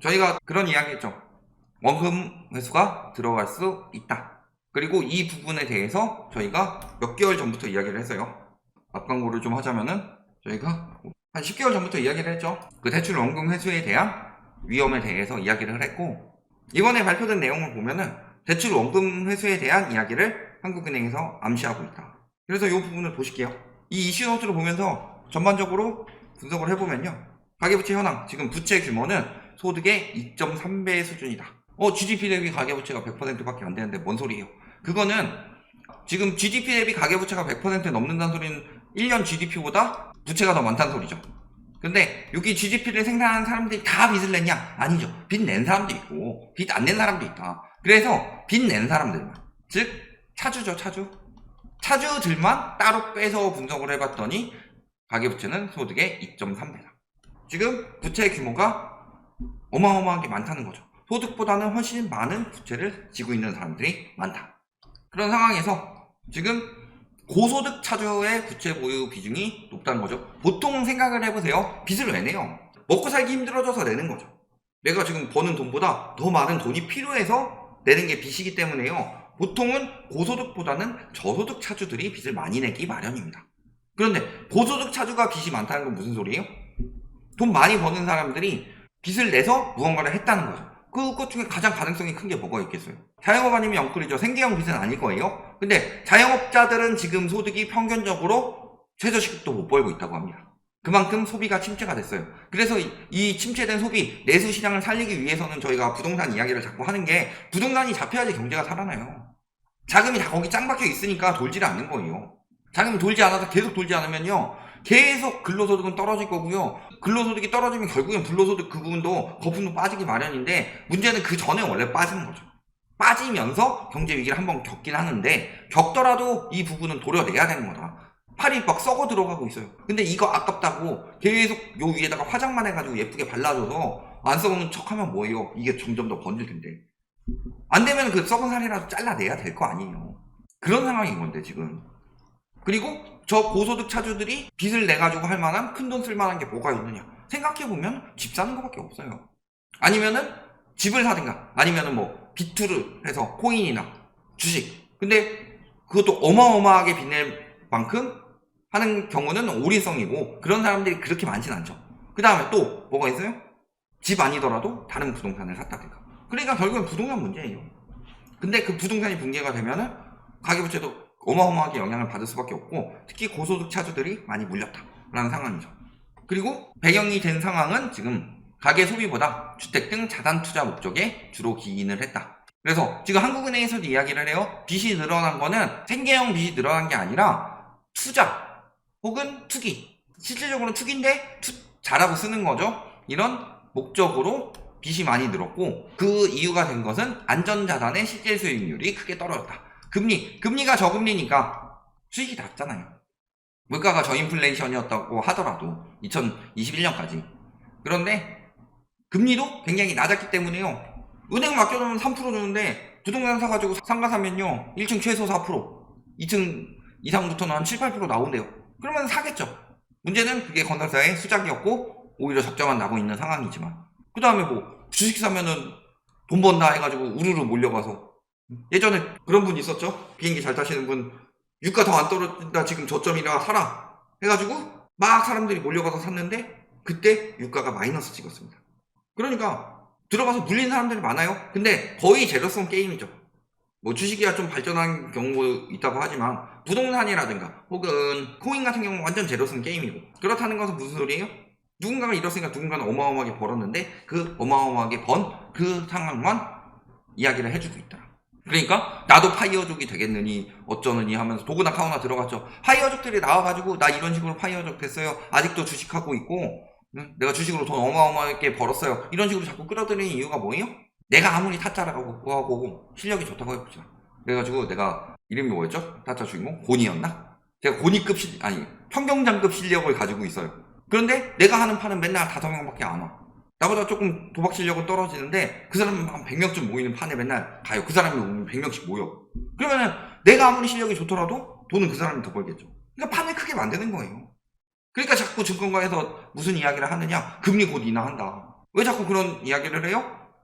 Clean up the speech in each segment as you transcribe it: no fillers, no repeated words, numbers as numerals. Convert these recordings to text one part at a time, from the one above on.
저희가 그런 이야기 했죠. 원금 회수가 들어갈 수 있다. 그리고 이 부분에 대해서 저희가 몇 개월 전부터 이야기를 했어요. 앞광고를 좀 하자면은 저희가 한 10개월 전부터 이야기를 했죠. 그 대출 원금 회수에 대한 위험에 대해서 이야기를 했고, 이번에 발표된 내용을 보면은 대출 원금 회수에 대한 이야기를 한국은행에서 암시하고 있다. 그래서 이 부분을 보실게요. 이 이슈노트를 보면서 전반적으로 분석을 해보면요, 가계부채 현황, 지금 부채 규모는 소득의 2.3배 수준이다. GDP 대비 가계부채가 100%밖에 안 되는데 뭔 소리예요? 그거는 지금 GDP 대비 가계부채가 100% 넘는다는 소리는 1년 GDP보다 부채가 더 많다는 소리죠. 근데 여기 GDP를 생산하는 사람들이 다 빚을 냈냐? 아니죠. 빚 낸 사람도 있고 빚 안 낸 사람도 있다. 그래서 빚 낸 사람들만, 즉 차주죠. 차주들만 따로 빼서 분석을 해봤더니 가계부채는 소득의 2.3배다. 지금 부채 규모가 어마어마하게 많다는 거죠. 소득보다는 훨씬 많은 부채를 지고 있는 사람들이 많다. 그런 상황에서 지금 고소득 차주의 부채 보유 비중이 높다는 거죠. 보통 생각을 해보세요. 빚을 왜 내요? 먹고 살기 힘들어져서 내는 거죠. 내가 지금 버는 돈보다 더 많은 돈이 필요해서 내는 게 빚이기 때문에요. 보통은 고소득보다는 저소득 차주들이 빚을 많이 내기 마련입니다. 그런데 고소득 차주가 빚이 많다는 건 무슨 소리예요? 돈 많이 버는 사람들이 빚을 내서 무언가를 했다는 거죠. 그것 중에 가장 가능성이 큰 게 뭐가 있겠어요? 자영업 아니면 영끌이죠. 생계형 빚은 아닐 거예요. 근데 자영업자들은 지금 소득이 평균적으로 최저시급도 못 벌고 있다고 합니다. 그만큼 소비가 침체가 됐어요. 그래서 이 침체된 소비, 내수 시장을 살리기 위해서는 저희가 부동산 이야기를 자꾸 하는 게, 부동산이 잡혀야지 경제가 살아나요. 자금이 다 거기 짱 박혀 있으니까 돌지를 않는 거예요. 자금이 돌지 않아서 계속 돌지 않으면요, 계속 근로소득은 떨어질 거고요. 근로소득이 떨어지면 결국엔 불로소득 그 부분도 거품도 빠지기 마련인데, 문제는 그 전에 원래 빠지는 거죠. 빠지면서 경제 위기를 한번 겪긴 하는데, 겪더라도 이 부분은 도려내야 되는 거다. 팔이 막 썩어 들어가고 있어요. 근데 이거 아깝다고 계속 요 위에다가 화장만 해가지고 예쁘게 발라줘서 안 썩는 척하면 뭐예요? 이게 점점 더 번질 텐데. 안 되면 그 썩은 살이라도 잘라내야 될 거 아니에요. 그런 상황인 건데 지금. 그리고 저 고소득 차주들이 빚을 내가지고 할 만한, 큰 돈 쓸 만한 게 뭐가 있느냐? 생각해보면 집 사는 거밖에 없어요. 아니면은 집을 사든가, 아니면은 뭐 비투를 해서 코인이나 주식. 근데 그것도 어마어마하게 빚낼 만큼 하는 경우는 올인성이고, 그런 사람들이 그렇게 많진 않죠. 그 다음에 또 뭐가 있어요? 집 아니더라도 다른 부동산을 샀다든가. 그러니까 결국엔 부동산 문제예요. 근데 그 부동산이 붕괴가 되면은 가계부채도 어마어마하게 영향을 받을 수밖에 없고, 특히 고소득 차주들이 많이 물렸다라는 상황이죠. 그리고 배경이 된 상황은 지금 가계 소비보다 주택 등 자산 투자 목적에 주로 기인을 했다. 그래서 지금 한국은행에서도 이야기를 해요. 빚이 늘어난 거는 생계형 빚이 늘어난 게 아니라 투자 혹은 투기, 실질적으로는 투기인데 투자라고 쓰는 거죠. 이런 목적으로 빚이 많이 늘었고, 그 이유가 된 것은 안전자산의 실질 수익률이 크게 떨어졌다. 금리가 저금리니까 수익이 낮잖아요. 물가가 저인플레이션이었다고 하더라도 2021년까지. 그런데 금리도 굉장히 낮았기 때문에요. 은행 맡겨놓으면 3% 주는데 부동산 사가지고 상가 사면요, 1층 최소 4%, 2층 이상부터는 한 7, 8% 나온대요. 그러면 사겠죠. 문제는 그게 건설사의 수작이었고 오히려 적자만 나고 있는 상황이지만, 그 다음에 뭐 주식 사면은 돈 번다 해가지고 우르르 몰려가서, 예전에 그런 분 있었죠. 비행기 잘 타시는 분, 유가 더 안 떨어진다, 지금 저점이라 사라 해가지고 막 사람들이 몰려가서 샀는데 그때 유가가 마이너스 찍었습니다. 그러니까 들어가서 물린 사람들이 많아요. 근데 거의 제로섬 게임이죠. 뭐 주식이야 좀 발전한 경우 있다고 하지만 부동산이라든가 혹은 코인 같은 경우는 완전 제로섬 게임이고, 그렇다는 것은 무슨 소리예요? 누군가가 잃었으니까 누군가는 어마어마하게 벌었는데 그 어마어마하게 번 그 상황만 이야기를 해주고 있더라. 그러니까 나도 파이어족이 되겠느니 어쩌느니 하면서 도구나 카우나 들어갔죠. 파이어족들이 나와가지고 나 이런 식으로 파이어족 됐어요, 아직도 주식하고 있고 내가 주식으로 돈 어마어마하게 벌었어요, 이런 식으로 자꾸 끌어들이는 이유가 뭐예요? 내가 아무리 타짜라고 하고 실력이 좋다고 해보자. 그래가지고 내가 이름이 뭐였죠? 타짜 주인공? 고니였나? 제가 고니급 평경장급 실력을 가지고 있어요. 그런데 내가 하는 판은 맨날 5명밖에 안 와. 나보다 조금 도박 실력은 떨어지는데 그 사람은 한 100명쯤 모이는 판에 맨날 가요. 그 사람이 오면 100명씩 모여. 그러면은 내가 아무리 실력이 좋더라도 돈은 그 사람이 더 벌겠죠. 그러니까 판을 크게 만드는 거예요. 그러니까 자꾸 증권가에서 무슨 이야기를 하느냐? 금리 곧 인하한다. 왜 자꾸 그런 이야기를 해요?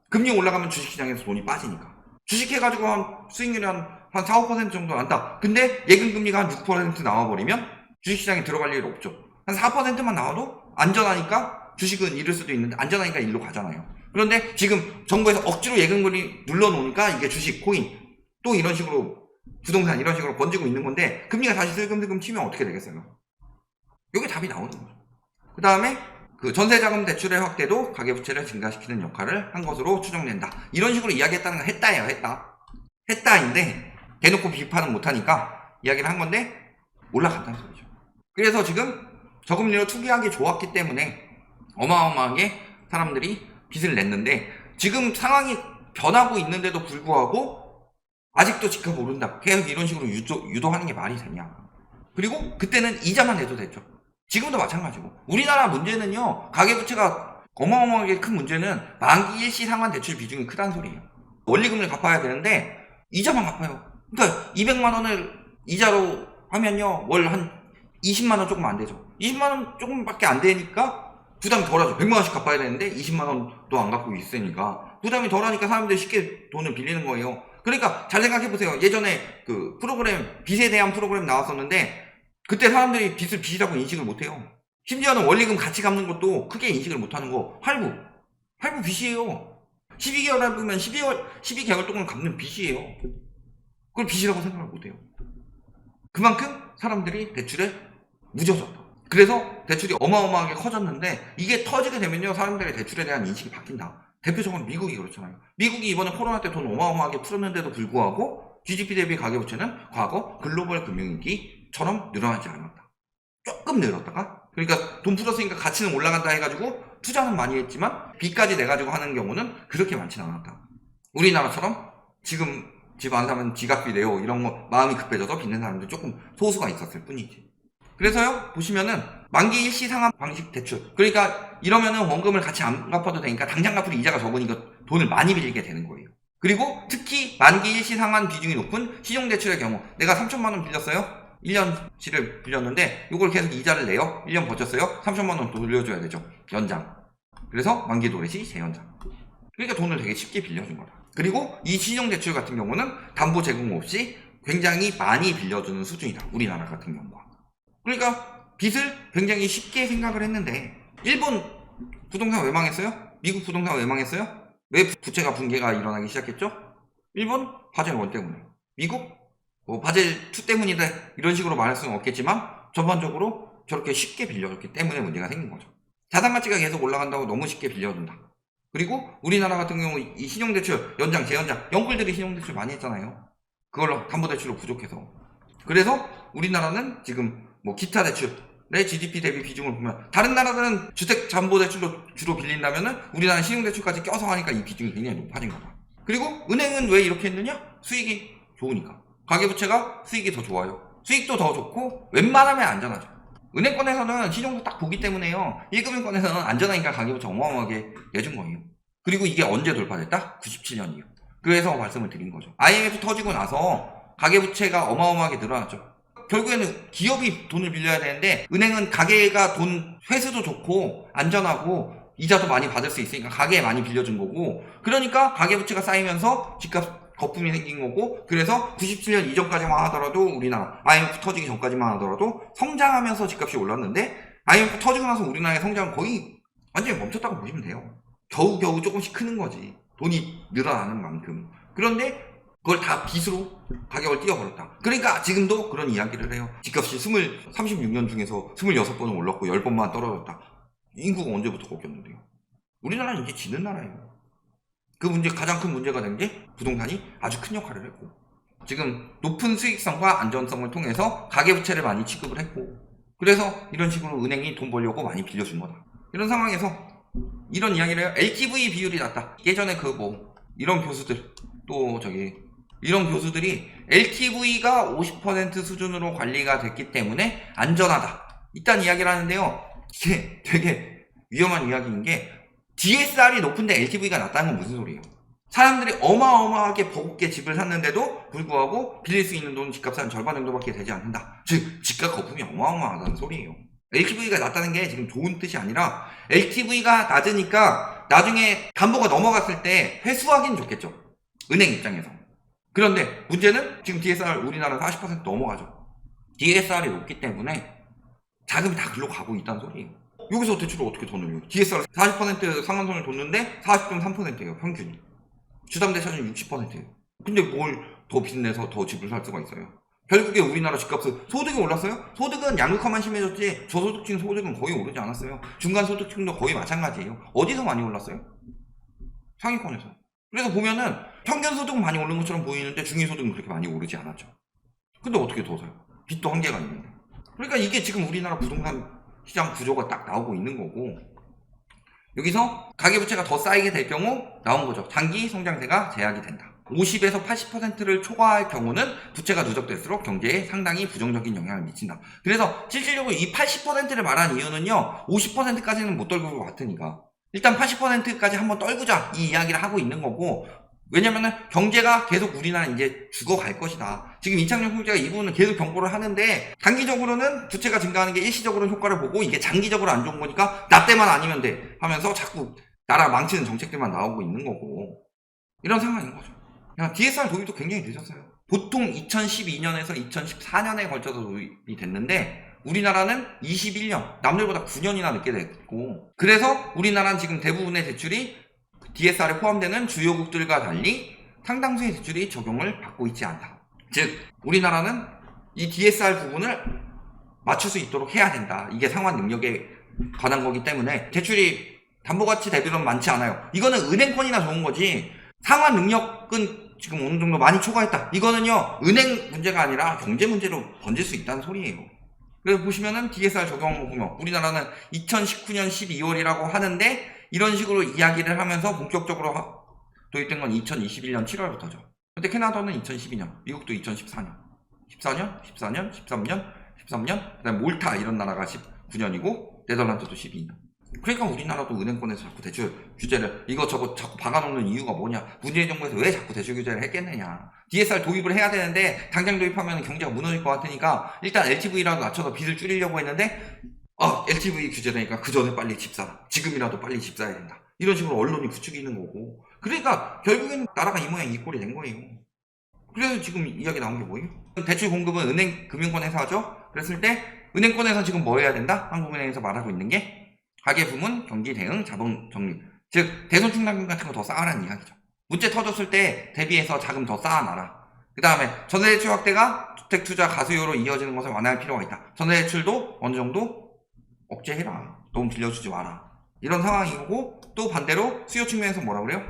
금리 올라가면 주식시장에서 돈이 빠지니까. 주식해가지고 수익률이 한 4, 5% 정도 난다. 근데 예금금리가 한 6% 나와버리면 주식시장에 들어갈 일 없죠. 한 4%만 나와도 안전하니까 주식은 잃을 수도 있는데 안전하니까 일로 가잖아요. 그런데 지금 정부에서 억지로 예금금리 눌러놓으니까 이게 주식, 코인 또 이런 식으로 부동산 이런 식으로 번지고 있는 건데 금리가 다시 슬금슬금 튀면 어떻게 되겠어요? 여기 답이 나오는 거죠. 그 다음에 그 전세자금 대출의 확대도 가계부채를 증가시키는 역할을 한 것으로 추정된다. 이런 식으로 이야기했다는 건 했다예요. 했다인데 대놓고 비판은 못하니까 이야기를 한 건데 올라간다는 소리죠. 그래서 지금 저금리로 투기하기 좋았기 때문에 어마어마하게 사람들이 빚을 냈는데 지금 상황이 변하고 있는데도 불구하고 아직도 집값 오른다. 계속 이런 식으로 유도하는 게 말이 되냐. 그리고 그때는 이자만 내도 됐죠. 지금도 마찬가지고. 우리나라 문제는요, 가계부채가 어마어마하게 큰 문제는 만기 일시 상환 대출 비중이 크다는 소리예요. 원리금을 갚아야 되는데 이자만 갚아요. 그러니까 200만 원을 이자로 하면요, 월 한 20만 원 조금 안 되죠. 20만 원 조금밖에 안 되니까 부담이 덜하죠. 100만 원씩 갚아야 되는데 20만 원도 안 갚고 있으니까 부담이 덜하니까 사람들이 쉽게 돈을 빌리는 거예요. 그러니까 잘 생각해보세요. 예전에 그 프로그램, 빚에 대한 프로그램 나왔었는데 그때 사람들이 빚을 빚이라고 인식을 못해요. 심지어는 원리금 같이 갚는 것도 크게 인식을 못하는 거. 할부 빚이에요. 12개월 할부면 12개월 동안 갚는 빚이에요. 그걸 빚이라고 생각을 못해요. 그만큼 사람들이 대출에 무뎌졌다. 그래서 대출이 어마어마하게 커졌는데 이게 터지게 되면요, 사람들의 대출에 대한 인식이 바뀐다. 대표적으로 미국이 그렇잖아요. 미국이 이번에 코로나 때 돈 어마어마하게 풀었는데도 불구하고 GDP 대비 가계부채는 과거 글로벌 금융위기처럼 늘어나지 않았다. 조금 늘었다가, 그러니까 돈 풀었으니까 가치는 올라간다 해가지고 투자는 많이 했지만 빚까지 내가지고 하는 경우는 그렇게 많지는 않았다. 우리나라처럼 지금 집 안 사면 지각비 내요 이런 거 마음이 급해져서 빚는 사람들 조금 소수가 있었을 뿐이지. 그래서요, 보시면은 만기 일시 상환 방식 대출, 그러니까 이러면은 원금을 같이 안 갚아도 되니까 당장 갚을 이자가 적으니까 돈을 많이 빌리게 되는 거예요. 그리고 특히 만기 일시 상환 비중이 높은 신용대출의 경우, 내가 3천만 원 빌렸어요. 1년치를 빌렸는데 이걸 계속 이자를 내요. 1년 버텼어요. 3천만 원 돌려줘야 되죠. 연장. 그래서 만기 도래시 재연장. 그러니까 돈을 되게 쉽게 빌려준 거다. 그리고 이 신용대출 같은 경우는 담보 제공 없이 굉장히 많이 빌려주는 수준이다. 우리나라 같은 경우가. 그러니까 빚을 굉장히 쉽게 생각을 했는데 일본 부동산 왜 망했어요? 미국 부동산 왜 망했어요? 왜 부채가 붕괴가 일어나기 시작했죠? 일본 바젤 1 때문에, 미국 바젤 2 때문이다 이런 식으로 말할 수는 없겠지만 전반적으로 저렇게 쉽게 빌려줬기 때문에 문제가 생긴 거죠. 자산 가치가 계속 올라간다고 너무 쉽게 빌려준다. 그리고 우리나라 같은 경우 이 신용대출 연장 재연장, 영끌들이 신용대출 많이 했잖아요. 그걸로 담보대출로 부족해서. 그래서 우리나라는 지금 기타 대출의 GDP 대비 비중을 보면 다른 나라들은 주택담보대출로 주로 빌린다면은 우리나라는 신용대출까지 껴서 하니까 이 비중이 굉장히 높아진 거다. 그리고 은행은 왜 이렇게 했느냐? 수익이 좋으니까. 가계부채가 수익이 더 좋아요. 수익도 더 좋고 웬만하면 안전하죠. 은행권에서는 신용도 딱 보기 때문에요. 일금융권에서는 안전하니까 가계부채 어마어마하게 내준 거예요. 그리고 이게 언제 돌파됐다? 97년 이후. 그래서 말씀을 드린 거죠. IMF 터지고 나서 가계부채가 어마어마하게 늘어났죠. 결국에는 기업이 돈을 빌려야 되는데 은행은 가계가 돈 회수도 좋고 안전하고 이자도 많이 받을 수 있으니까 가계에 많이 빌려준 거고, 그러니까 가계부채가 쌓이면서 집값 거품이 생긴 거고, 그래서 97년 이전까지만 하더라도 우리나라 IMF 터지기 전까지만 하더라도 성장하면서 집값이 올랐는데 IMF 터지고 나서 우리나라의 성장은 거의 완전히 멈췄다고 보시면 돼요. 겨우겨우 조금씩 크는 거지, 돈이 늘어나는 만큼. 그런데 그걸 다 빚으로 가격을 띄워버렸다. 그러니까 지금도 그런 이야기를 해요. 집값이 36년 중에서 26번은 올랐고 10번만 떨어졌다. 인구가 언제부터 꺾였는데요. 우리나라는 이제 지는 나라예요. 그 문제, 가장 큰 문제가 된 게 부동산이 아주 큰 역할을 했고, 지금 높은 수익성과 안전성을 통해서 가계부채를 많이 취급을 했고, 그래서 이런 식으로 은행이 돈 벌려고 많이 빌려준 거다. 이런 상황에서 이런 이야기를 해요. LTV 비율이 낮다. 예전에 이런 교수들, 이런 교수들이 LTV가 50% 수준으로 관리가 됐기 때문에 안전하다, 이딴 이야기를 하는데요. 이게 되게 위험한 이야기인 게, DSR이 높은데 LTV가 낮다는 건 무슨 소리예요? 사람들이 어마어마하게 버겁게 집을 샀는데도 불구하고 빌릴 수 있는 돈 집값 한 절반 정도밖에 되지 않는다. 즉 집값 거품이 어마어마하다는 소리예요. LTV가 낮다는 게 지금 좋은 뜻이 아니라 LTV가 낮으니까 나중에 담보가 넘어갔을 때 회수하기는 좋겠죠. 은행 입장에서. 그런데 문제는 지금 DSR 우리나라 40% 넘어가죠. DSR이 높기 때문에 자금이 다 글로 가고 있다는 소리예요. 여기서 대출을 어떻게 더 늘려요? DSR 40% 상한선을 뒀는데 40.3%예요, 평균이. 주담대차는 60%예요. 근데 뭘 더 빚내서 더 집을 살 수가 있어요? 결국에 우리나라 집값은 소득이 올랐어요? 소득은 양극화만 심해졌지 저소득층 소득은 거의 오르지 않았어요. 중간소득층도 거의 마찬가지예요. 어디서 많이 올랐어요? 상위권에서. 그래서 보면은 평균소득은 많이 오른 것처럼 보이는데 중위소득은 그렇게 많이 오르지 않았죠. 근데 어떻게 더 사요? 빚도 한계가 있는데. 그러니까 이게 지금 우리나라 부동산 시장 구조가 딱 나오고 있는 거고, 여기서 가계부채가 더 쌓이게 될 경우 나온 거죠. 장기 성장세가 제약이 된다. 50에서 80%를 초과할 경우는 부채가 누적될수록 경제에 상당히 부정적인 영향을 미친다. 그래서 실질적으로 이 80%를 말한 이유는요, 50%까지는 못 떨굴 것 같으니까 일단 80%까지 한번 떨구자 이 이야기를 하고 있는 거고, 왜냐면은 경제가 계속 우리나라 이제 죽어갈 것이다. 지금 이창용 총재가 이 부분은 계속 경고를 하는데, 단기적으로는 부채가 증가하는 게 일시적으로는 효과를 보고 이게 장기적으로 안 좋은 거니까 나 때만 아니면 돼 하면서 자꾸 나라 망치는 정책들만 나오고 있는 거고, 이런 상황인 거죠. 그냥 DSR 도입도 굉장히 늦었어요. 보통 2012년에서 2014년에 걸쳐서 도입이 됐는데 우리나라는 21년, 남들보다 9년이나 늦게 됐고, 그래서 우리나라는 지금 대부분의 대출이 DSR에 포함되는 주요국들과 달리 상당수의 대출이 적용을 받고 있지 않다. 즉 우리나라는 이 DSR 부분을 맞출 수 있도록 해야 된다. 이게 상환 능력에 관한 거기 때문에 대출이 담보가치 대비로는 많지 않아요. 이거는 은행권이나 좋은 거지, 상환 능력은 지금 어느 정도 많이 초과했다, 이거는요 은행 문제가 아니라 경제 문제로 번질 수 있다는 소리예요. 그래서 보시면은 DSR 적용한 거 보면 우리나라는 2019년 12월이라고 하는데 이런 식으로 이야기를 하면서 본격적으로 도입된 건 2021년 7월부터죠. 근데 캐나다는 2012년, 미국도 2014년, 14년, 13년, 13년, 그다음에 몰타 이런 나라가 19년이고 네덜란드도 12년. 그러니까 우리나라도 은행권에서 자꾸 대출 규제를 이것저것 자꾸 박아놓는 이유가 뭐냐, 문재인 정부에서 왜 자꾸 대출 규제를 했겠느냐. DSR 도입을 해야 되는데 당장 도입하면 경제가 무너질 것 같으니까 일단 LTV라도 낮춰서 빚을 줄이려고 했는데 LTV 규제되니까 그 전에 빨리 집 사, 지금이라도 빨리 집 사야 된다, 이런 식으로 언론이 부추기는 거고, 그러니까 결국에는 나라가 이 모양 이 꼴이 된 거예요. 그래서 지금 이야기 나온 게 뭐예요? 대출 공급은 은행, 금융권에서 하죠. 그랬을 때 은행권에서 지금 뭐 해야 된다? 한국은행에서 말하고 있는 게 가계부문, 경기 대응, 자본 정리, 즉 대손충당금 같은 거 더 쌓아라는 이야기죠. 문제 터졌을 때 대비해서 자금 더 쌓아놔라. 그 다음에 전세대출 확대가 주택투자 가수요로 이어지는 것을 완화할 필요가 있다. 전세대출도 어느 정도 억제해라. 너무 빌려주지 마라. 이런 상황이고, 또 반대로 수요 측면에서 뭐라 그래요?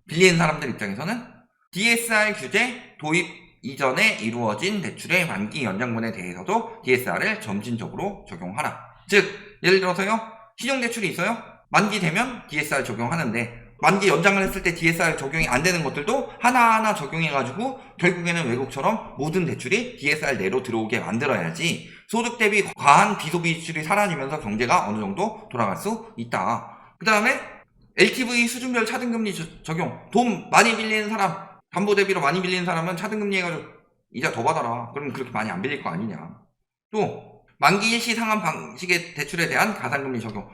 빌리는 사람들 입장에서는 DSR 규제 도입 이전에 이루어진 대출의 만기 연장분에 대해서도 DSR을 점진적으로 적용하라. 즉 예를 들어서요, 신용대출이 있어요? 만기 되면 DSR 적용하는데 만기 연장을 했을 때 DSR 적용이 안 되는 것들도 하나하나 적용해가지고 결국에는 외국처럼 모든 대출이 DSR 내로 들어오게 만들어야지 소득 대비 과한 비소비 지출이 사라지면서 경제가 어느 정도 돌아갈 수 있다. 그 다음에 LTV 수준별 차등금리 적용. 돈 많이 빌리는 사람, 담보 대비로 많이 빌리는 사람은 차등금리 해가지고 이자 더 받아라. 그러면 그렇게 많이 안 빌릴 거 아니냐. 또 만기 일시 상환 방식의 대출에 대한 가산금리 적용.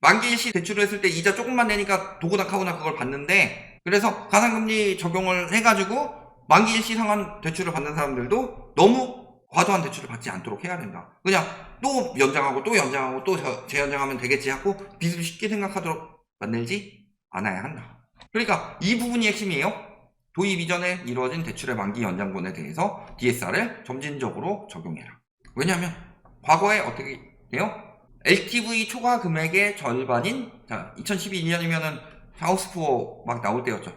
만기 일시 대출을 했을 때 이자 조금만 내니까 도구나 카구나 그걸 받는데, 그래서 가산금리 적용을 해가지고 만기 일시 상환 대출을 받는 사람들도 너무 과도한 대출을 받지 않도록 해야 된다. 그냥 또 연장하고 또 연장하고 또 재연장하면 되겠지 하고 빚을 쉽게 생각하도록 만들지 않아야 한다. 그러니까 이 부분이 핵심이에요. 도입 이전에 이루어진 대출의 만기 연장분에 대해서 DSR을 점진적으로 적용해라. 왜냐하면 과거에 어떻게 돼요? LTV 초과 금액의 절반인, 자 2012년이면은 하우스푸어 막 나올 때였죠.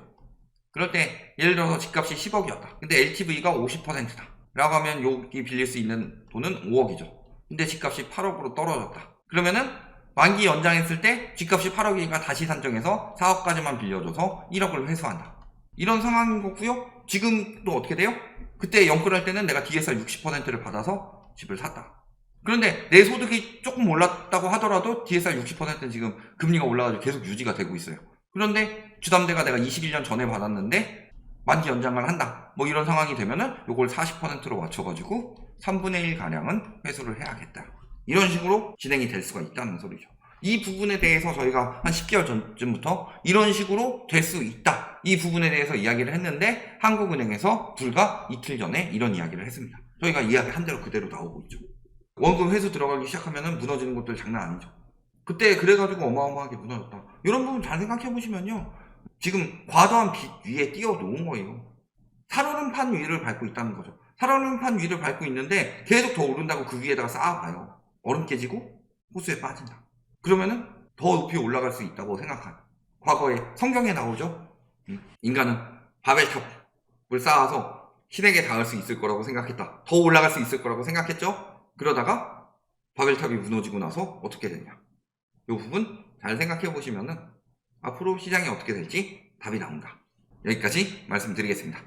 그럴 때 예를 들어서 집값이 10억이었다. 근데 LTV가 50%다. 라고 하면 여기 빌릴 수 있는 돈은 5억이죠. 근데 집값이 8억으로 떨어졌다. 그러면은 만기 연장했을 때 집값이 8억이니까 다시 산정해서 4억까지만 빌려줘서 1억을 회수한다. 이런 상황인 거고요. 지금도 어떻게 돼요? 그때 연끌할 때는 내가 DSR 60%를 받아서 집을 샀다. 그런데 내 소득이 조금 올랐다고 하더라도 DSR 60%는 지금 금리가 올라가지고 계속 유지가 되고 있어요. 그런데 주담대가 내가 21년 전에 받았는데 만기 연장을 한다. 뭐 이런 상황이 되면은 요걸 40%로 맞춰가지고 3분의 1 가량은 회수를 해야겠다. 이런 식으로 진행이 될 수가 있다는 소리죠. 이 부분에 대해서 저희가 한 10개월 전쯤부터 이런 식으로 될 수 있다. 이 부분에 대해서 이야기를 했는데 한국은행에서 불과 이틀 전에 이런 이야기를 했습니다. 저희가 이야기한 대로 그대로 나오고 있죠. 원금 회수 들어가기 시작하면 무너지는 것도 장난 아니죠. 그때 그래가지고 어마어마하게 무너졌다. 이런 부분 잘 생각해보시면요. 지금 과도한 빚 위에 띄워놓은 거예요. 살얼음판 위를 밟고 있다는 거죠. 살얼음판 위를 밟고 있는데 계속 더 오른다고 그 위에다가 쌓아봐요. 얼음 깨지고 호수에 빠진다. 그러면은 더 높이 올라갈 수 있다고 생각한. 과거에 성경에 나오죠. 인간은 바벨탑을 쌓아서 신에게 닿을 수 있을 거라고 생각했다. 더 올라갈 수 있을 거라고 생각했죠. 그러다가 바벨탑이 무너지고 나서 어떻게 됐냐. 이 부분 잘 생각해 보시면은 앞으로 시장이 어떻게 될지 답이 나온다. 여기까지 말씀드리겠습니다.